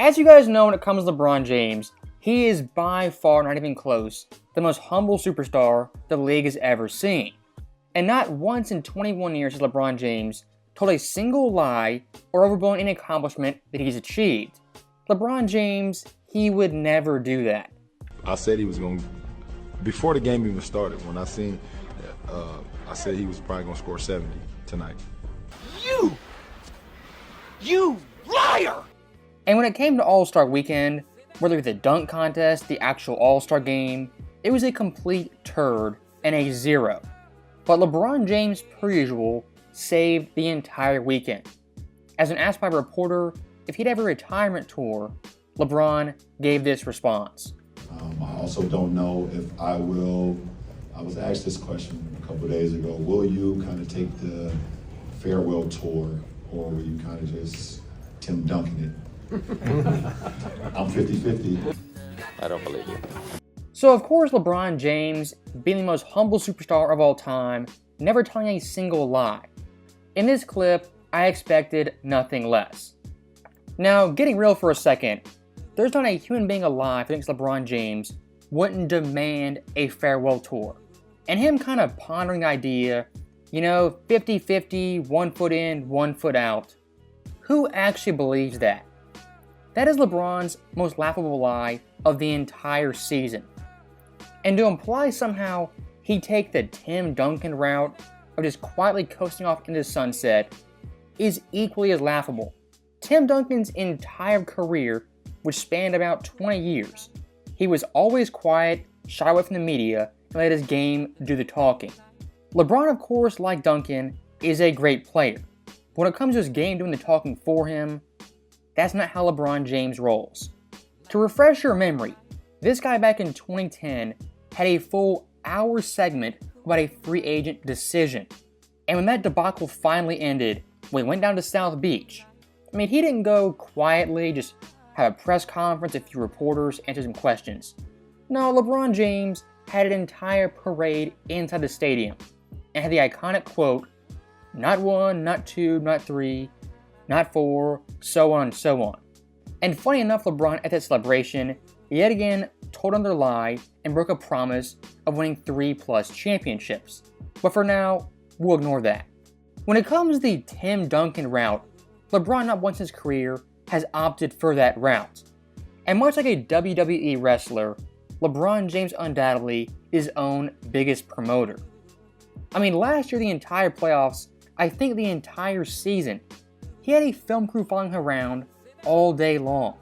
As you guys know, when it comes to LeBron James, he is by far, not even close, the most humble superstar the league has ever seen. And not once in 21 years has LeBron James told a single lie or overblown any accomplishment that he's achieved. LeBron James, he would never do that. I said he was going to, before the game even started, when I seen, I said he was probably going to score 70 tonight. You liar! And when it came to All-Star Weekend, whether it was the dunk contest, the actual All-Star game, it was a complete turd and a zero. But LeBron James, per usual, saved the entire weekend. As when asked by a reporter if he'd have a retirement tour, LeBron gave this response. I also don't know if I will. I was asked this question a couple of days ago. Will you kind of take the farewell tour, or will you kind of just Tim Duncan it? I'm 50-50. I don't believe you. So of course LeBron James, being the most humble superstar of all time, never telling a single lie. In this clip, I expected nothing less. Now, getting real for a second, there's not a human being alive who thinks LeBron James wouldn't demand a farewell tour. And him kind of pondering the idea, 50-50, 1 foot in, 1 foot out. Who actually believes that? That is LeBron's most laughable lie of the entire season. And to imply somehow he'd take the Tim Duncan route of just quietly coasting off into the sunset is equally as laughable. Tim Duncan's entire career, which spanned about 20 years, he was always quiet, shy away from the media, and let his game do the talking. LeBron, of course, like Duncan, is a great player. But when it comes to his game doing the talking for him, that's not how LeBron James rolls. To refresh your memory, this guy back in 2010 had a full hour segment about a free agent decision. And when that debacle finally ended, when he went down to South Beach, he didn't go quietly, just have a press conference, a few reporters, answer some questions. No, LeBron James had an entire parade inside the stadium and had the iconic quote, "Not 1, not 2, not 3, not 4, so on and so on." And funny enough, LeBron at that celebration yet again told another lie and broke a promise of winning 3+ championships. But for now, we'll ignore that. When it comes to the Tim Duncan route, LeBron not once in his career has opted for that route. And much like a WWE wrestler, LeBron James undoubtedly is his own biggest promoter. Last year, the entire playoffs, I think the entire season, he had a film crew following him around all day long.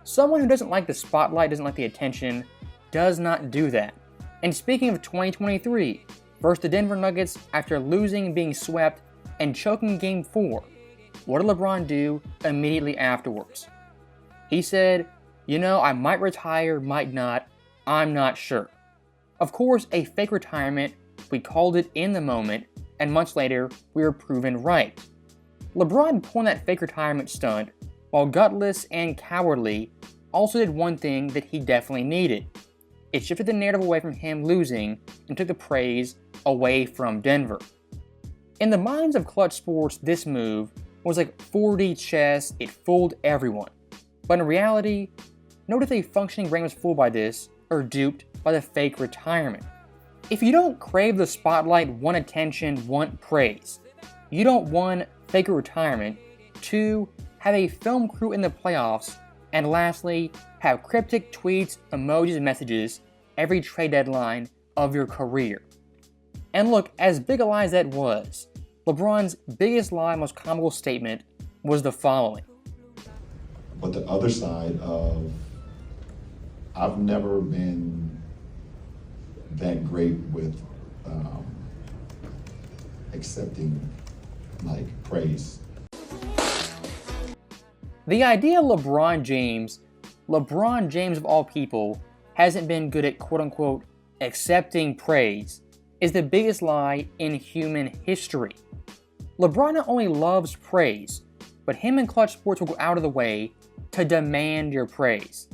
Someone who doesn't like the spotlight, doesn't like the attention, does not do that. And speaking of 2023, versus the Denver Nuggets after losing and being swept and choking Game 4, what did LeBron do immediately afterwards? He said, I might retire, might not, I'm not sure. Of course, a fake retirement, we called it in the moment, and months later, we were proven right. LeBron pulling that fake retirement stunt, while gutless and cowardly, also did one thing that he definitely needed. It shifted the narrative away from him losing and took the praise away from Denver. In the minds of Clutch Sports, this move was like 4D chess, it fooled everyone. But in reality, notice a functioning brain was fooled by this, or duped by the fake retirement. If you don't crave the spotlight, want attention, want praise, you don't 1, fake a retirement, 2, have a film crew in the playoffs, and lastly, have cryptic tweets, emojis, and messages every trade deadline of your career. And look, as big a lie as that was, LeBron's biggest lie, most comical statement was the following. But the other side of, I've never been that great with accepting praise. The idea of LeBron James of all people, hasn't been good at quote-unquote accepting praise is the biggest lie in human history. LeBron not only loves praise, but him and Clutch Sports will go out of the way to demand your praise.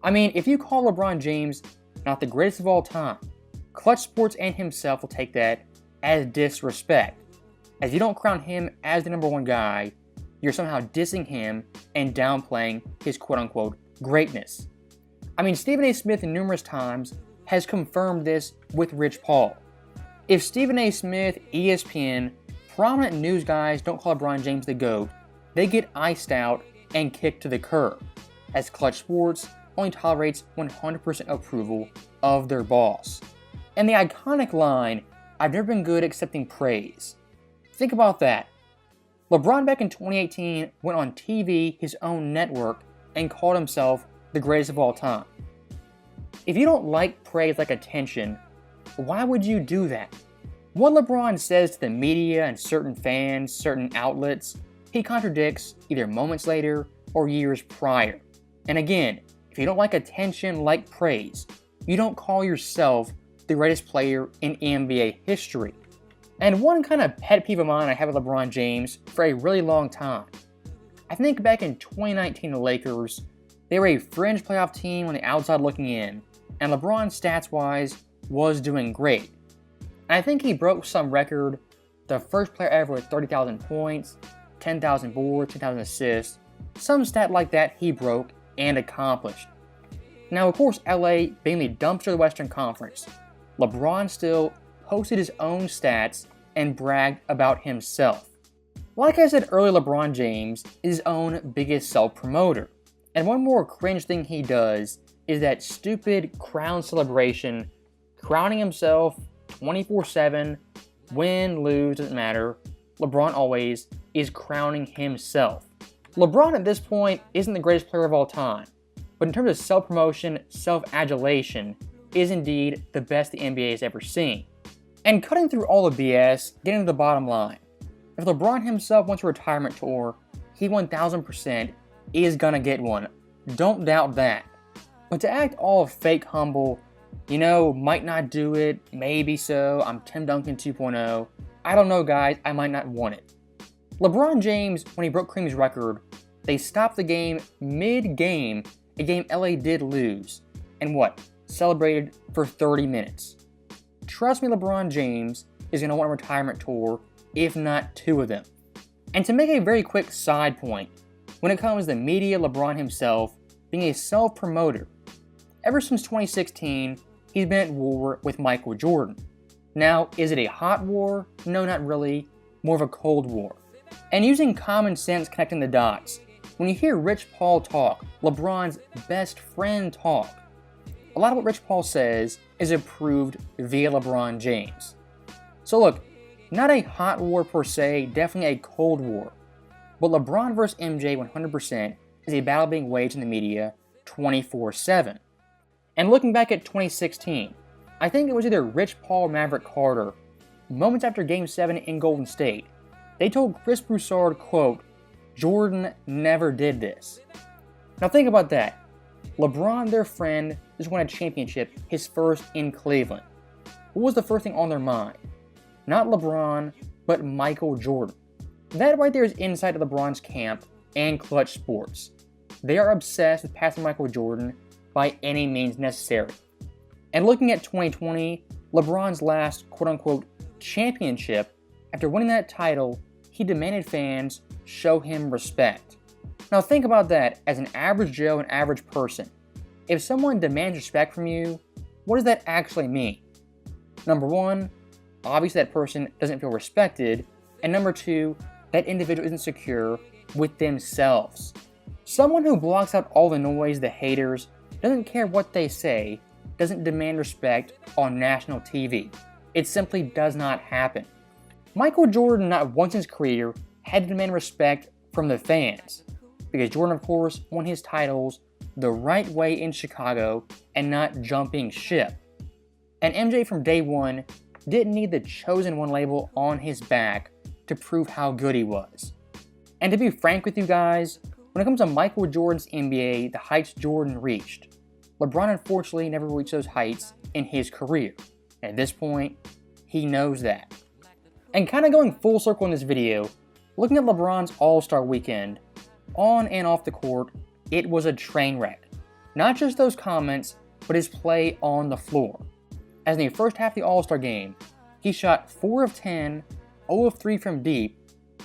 If you call LeBron James not the greatest of all time, Clutch Sports and himself will take that as disrespect, as you don't crown him as the #1 guy, you're somehow dissing him and downplaying his quote-unquote greatness. I mean, Stephen A. Smith numerous times has confirmed this with Rich Paul. If Stephen A. Smith, ESPN, prominent news guys don't call LeBron James the GOAT, they get iced out and kicked to the curb, as Clutch Sports only tolerates 100% approval of their boss. And the iconic line, "I've never been good accepting praise." Think about that. LeBron back in 2018 went on TV, his own network, and called himself the greatest of all time. If you don't like praise like attention, why would you do that? What LeBron says to the media and certain fans, certain outlets, he contradicts either moments later or years prior. And again, if you don't like attention like praise, you don't call yourself the greatest player in NBA history. And one kind of pet peeve of mine I have with LeBron James for a really long time. I think back in 2019, the Lakers, they were a fringe playoff team on the outside looking in, and LeBron stats-wise was doing great. And I think he broke some record, the first player ever with 30,000 points, 10,000 boards, 10,000 assists, some stat like that he broke and accomplished. Now, of course, LA being the dumpster of the Western Conference, LeBron still posted his own stats and bragged about himself. Like I said earlier, LeBron James is his own biggest self-promoter. And one more cringe thing he does is that stupid crown celebration, crowning himself 24/7, win, lose, doesn't matter. LeBron always is crowning himself. LeBron at this point isn't the greatest player of all time, but in terms of self-promotion, self-adulation, is indeed the best the NBA has ever seen. And cutting through all the BS, getting to the bottom line. If LeBron himself wants a retirement tour, he 1000% is gonna get one. Don't doubt that. But to act all fake humble, might not do it, maybe so, I'm Tim Duncan 2.0, I don't know guys, I might not want it. LeBron James, when he broke Kareem's record, they stopped the game mid-game, a game LA did lose, and celebrated for 30 minutes. Trust me, LeBron James is going to want a retirement tour, if not two of them. And to make a very quick side point, when it comes to the media, LeBron himself being a self-promoter, ever since 2016, he's been at war with Michael Jordan. Now, is it a hot war? No, not really, more of a cold war. And using common sense connecting the dots, when you hear Rich Paul talk, LeBron's best friend talk, a lot of what Rich Paul says is approved via LeBron James. So look, not a hot war per se, definitely a cold war. But LeBron versus MJ 100% is a battle being waged in the media 24/7. And looking back at 2016, I think it was either Rich Paul or Maverick Carter, moments after Game 7 in Golden State, they told Chris Broussard, quote, "Jordan never did this." Now think about that. LeBron, their friend, just won a championship, his first in Cleveland. What was the first thing on their mind? Not LeBron, but Michael Jordan. That right there is insight to LeBron's camp and Clutch Sports. They are obsessed with passing Michael Jordan by any means necessary. And looking at 2020, LeBron's last quote-unquote championship, after winning that title, he demanded fans show him respect. Now think about that as an average Joe, an average person. If someone demands respect from you, what does that actually mean? Number one, obviously that person doesn't feel respected, and number two, that individual isn't secure with themselves. Someone who blocks out all the noise, the haters, doesn't care what they say, doesn't demand respect on national TV. It simply does not happen. Michael Jordan, not once in his career, had to demand respect from the fans, because Jordan, of course, won his titles the right way in Chicago and not jumping ship. And MJ from day one didn't need the chosen one label on his back to prove how good he was. And to be frank with you guys, when it comes to Michael Jordan's NBA, the heights Jordan reached, LeBron unfortunately never reached those heights in his career. And at this point, he knows that. And kind of going full circle in this video, looking at LeBron's All-Star weekend, on and off the court, it was a train wreck. Not just those comments, but his play on the floor. As in the first half of the All-Star game, he shot 4 of 10, 0 of 3 from deep,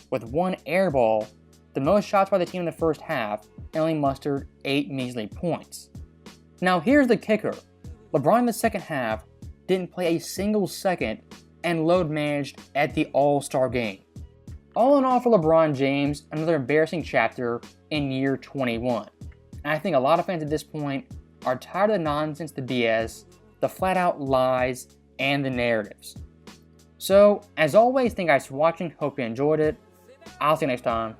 with 1 air ball, the most shots by the team in the first half, and only mustered 8 measly points. Now here's the kicker. LeBron in the second half didn't play a single second and load managed at the All-Star game. All in all for LeBron James, another embarrassing chapter in year 21. And I think a lot of fans at this point are tired of the nonsense, the BS, the flat-out lies, and the narratives. So, as always, thank you guys for watching. Hope you enjoyed it. I'll see you next time.